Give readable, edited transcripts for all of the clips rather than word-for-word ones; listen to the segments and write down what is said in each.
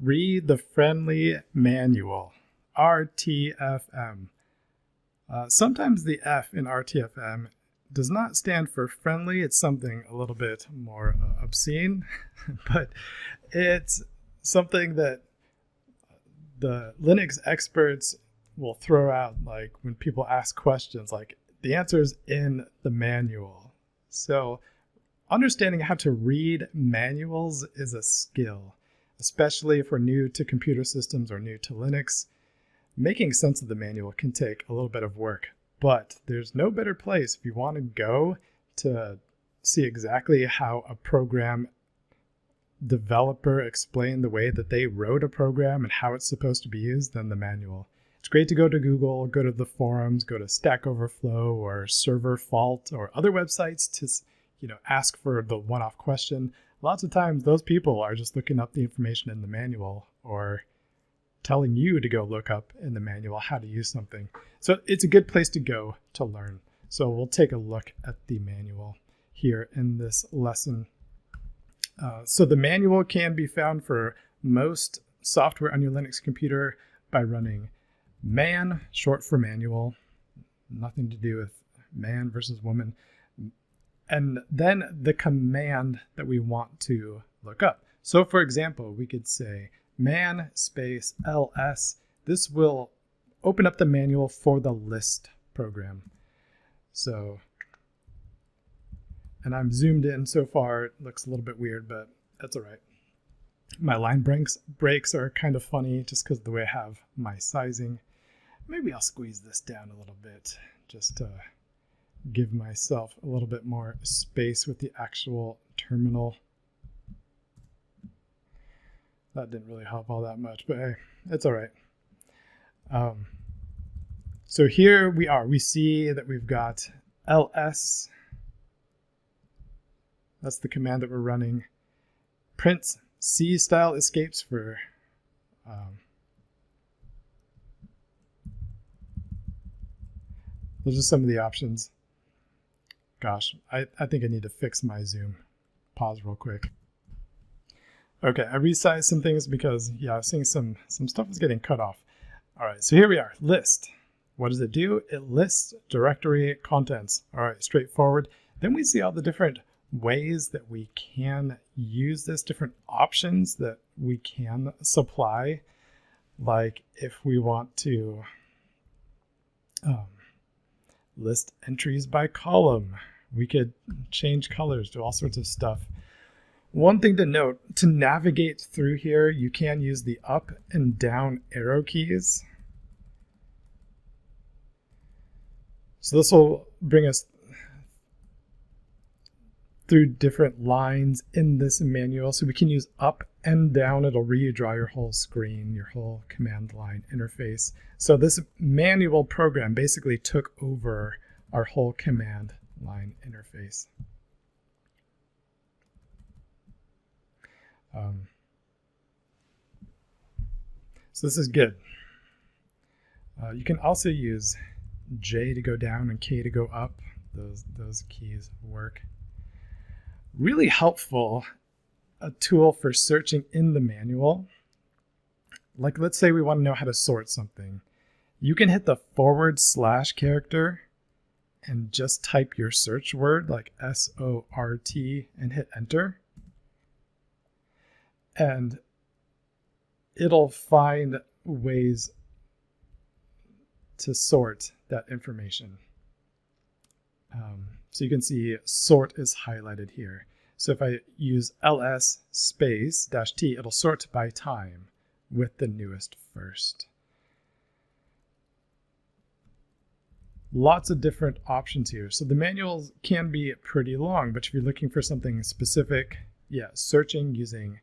Read the Friendly Manual, RTFM. Sometimes the F in RTFM does not stand for friendly. It's something a little bit more obscene, but it's something that the Linux experts will throw out, like when people ask questions, like the answer's in the manual. So understanding how to read manuals is a skill, especially if we're new to computer systems or new to Linux. Making sense of the manual can take a little bit of work, but there's no better place if you want to go to see exactly how a program developer explained the way that they wrote a program and how it's supposed to be used than the manual. It's great to go to Google, go to the forums, go to Stack Overflow or Server Fault or other websites to ask for the one-off question. Lots of times those people are just looking up the information in the manual or telling you to go look up in the manual how to use something. So it's a good place to go to learn. So we'll take a look at the manual here in this lesson. So the manual can be found for most software on your Linux computer by running man, short for manual, nothing to do with man versus woman, and then the command that we want to look up. So for example, we could say man space ls. This will open up the manual for the list program. So, and I'm zoomed in so far, it looks a little bit weird, but that's all right. My line breaks are kind of funny just because of the way I have my sizing. Maybe I'll squeeze this down a little bit just to give myself a little bit more space with the actual terminal. That didn't really help all that much, but hey, it's all right. So here we are. We see that we've got ls. That's the command that we're running. Print C style escapes for those are some of the options. Gosh, I think I need to fix my zoom. Pause real quick. Okay, I resized some things because, yeah, I was seeing some stuff was getting cut off. All right, so here we are, list. What does it do? It lists directory contents. All right, straightforward. Then we see all the different ways that we can use this, different options that we can supply. Like if we want to list entries by column, we could change colors, do all sorts of stuff. One thing to note, to navigate through here, you can use the up and down arrow keys. So this will bring us through different lines in this manual. So we can use up and down. It'll redraw your whole screen, your whole command line interface. So this manual program basically took over our whole command line interface. So this is good. You can also use J to go down and K to go up. Those keys work. Really helpful, a tool for searching in the manual. Like let's say we want to know how to sort something. You can hit the / character and just type your search word like SORT and hit enter. And it'll find ways to sort that information. So you can see sort is highlighted here. So if I use ls space -t, it'll sort by time with the newest first. Lots of different options here. So the manuals can be pretty long, but if you're looking for something specific, yeah, searching using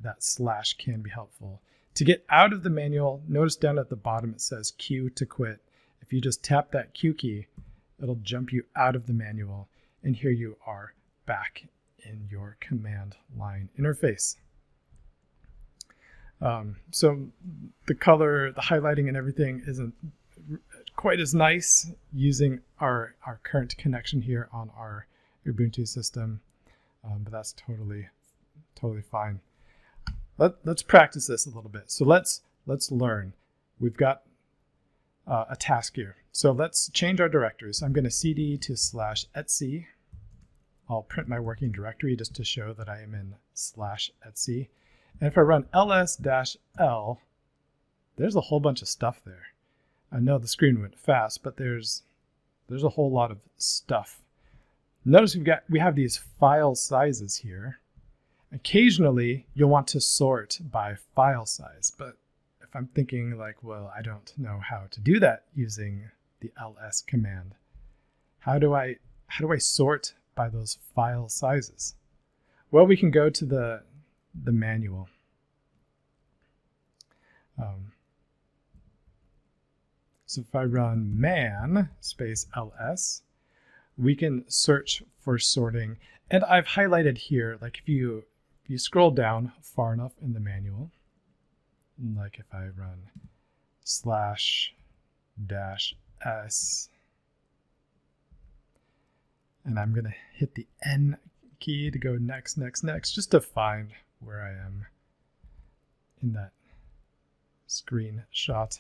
that / can be helpful. To get out of the manual, notice down at the bottom it says Q to quit. If you just tap that Q key, it'll jump you out of the manual, and here you are back in your command line interface. So the color, the highlighting and everything isn't quite as nice using our current connection here on our Ubuntu system, but that's totally fine. let's practice this a little bit. So let's learn. We've got a task here. So let's change our directory. So I'm going to cd to /etc. I'll print my working directory just to show that I am in /etc. And if I run ls-l, there's a whole bunch of stuff there. I know the screen went fast, but there's a whole lot of stuff. Notice we have these file sizes here. Occasionally, you'll want to sort by file size, but if I'm thinking like, well, I don't know how to do that using the ls command, how do I sort by those file sizes? Well, we can go to the manual. So if I run man space ls, we can search for sorting. And I've highlighted here, like if you scroll down far enough in the manual, like if I run /-s, and I'm going to hit the N key to go next, just to find where I am in that screenshot.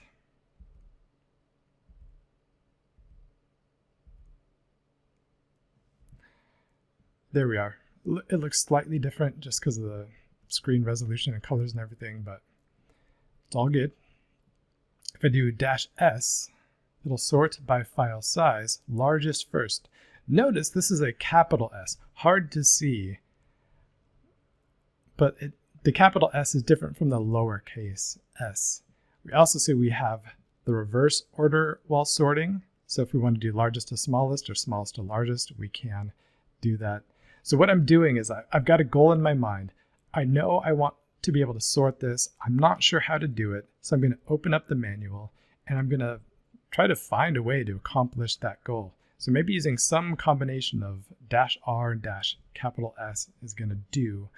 There we are. It looks slightly different just because of the screen resolution and colors and everything, but it's all good. If I do -s, it'll sort by file size, largest first. Notice this is a capital S, hard to see, but the capital S is different from the lowercase s. We also see we have the reverse order while sorting. So if we want to do largest to smallest or smallest to largest, we can do that. So what I'm doing is I've got a goal in my mind. I know I want to be able to sort this. I'm not sure how to do it. So I'm going to open up the manual and I'm going to try to find a way to accomplish that goal. So maybe using some combination of -r and -S is going to do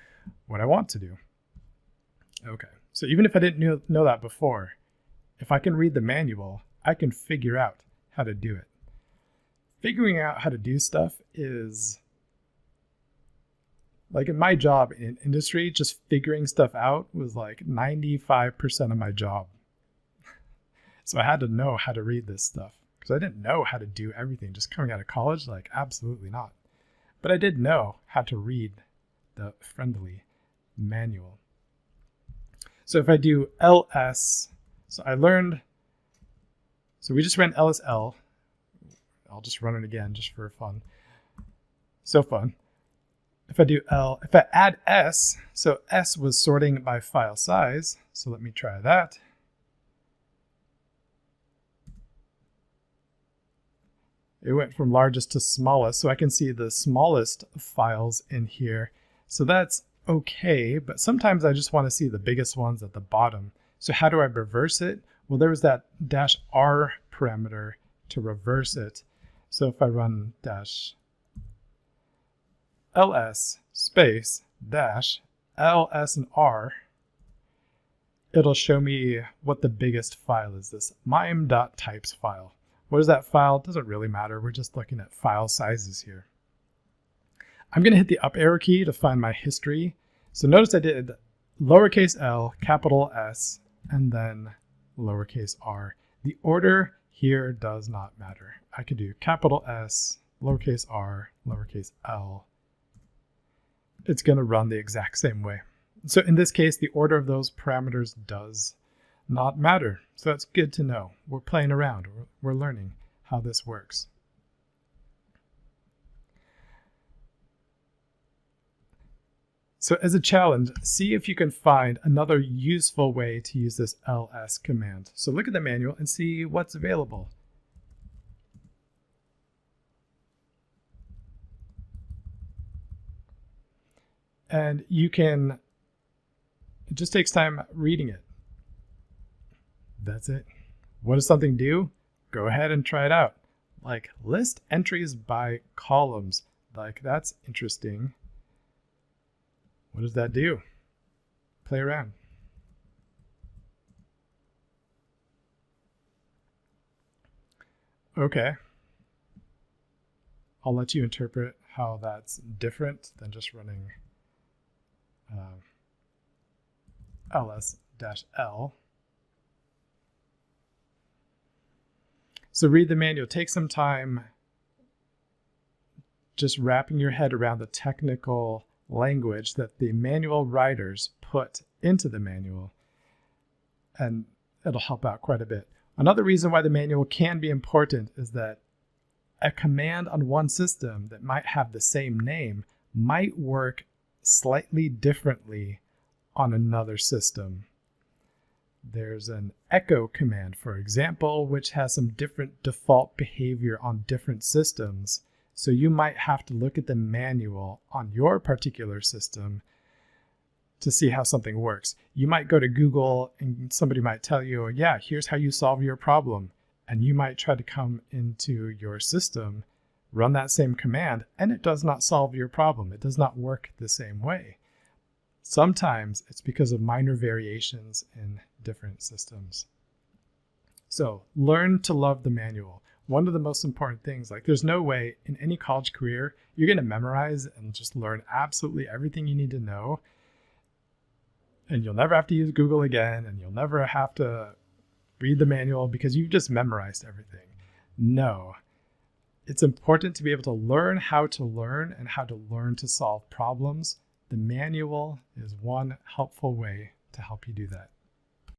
what I want to do. Okay, so even if I didn't know that before, if I can read the manual, I can figure out how to do it. Figuring out how to do stuff is, like in my job in industry, just figuring stuff out was like 95% of my job. So I had to know how to read this stuff because I didn't know how to do everything just coming out of college, like absolutely not. But I did know how to read the friendly manual. So if I do ls, so we just ran ls-l. I'll just run it again just for fun. So fun. If I add s, so s was sorting by file size. So let me try that. It went from largest to smallest, so I can see the smallest files in here. So that's okay, but sometimes I just want to see the biggest ones at the bottom. So how do I reverse it? Well, there was that -r parameter to reverse it. So if I run -ls space -ls and r, it'll show me what the biggest file is, this mime.types file. What is that file? It doesn't really matter. We're just looking at file sizes here. I'm going to hit the up arrow key to find my history. So notice I did lowercase l, capital S, and then lowercase r. The order here does not matter. I could do capital S, lowercase r, lowercase l. It's going to run the exact same way. So in this case, the order of those parameters does not matter. So that's good to know. We're playing around. We're learning how this works. So as a challenge, see if you can find another useful way to use this ls command. So look at the manual and see what's available. And you can, it just takes time reading it. That's it. What does something do? Go ahead and try it out. Like list entries by columns. Like that's interesting. What does that do? Play around. Okay. I'll let you interpret how that's different than just running ls-l. So read the manual. Take some time just wrapping your head around the technical language that the manual writers put into the manual, and it'll help out quite a bit. Another reason why the manual can be important is that a command on one system that might have the same name might work slightly differently on another system. There's an echo command, for example, which has some different default behavior on different systems. So you might have to look at the manual on your particular system to see how something works. You might go to Google and somebody might tell you, yeah, here's how you solve your problem. And you might try to come into your system, run that same command, and it does not solve your problem. It does not work the same way. Sometimes it's because of minor variations in different systems. So learn to love the manual. One of the most important things, like there's no way in any college career you're going to memorize and just learn absolutely everything you need to know. And you'll never have to use Google again, and you'll never have to read the manual because you've just memorized everything. No. It's important to be able to learn how to learn and how to learn to solve problems. The manual is one helpful way to help you do that.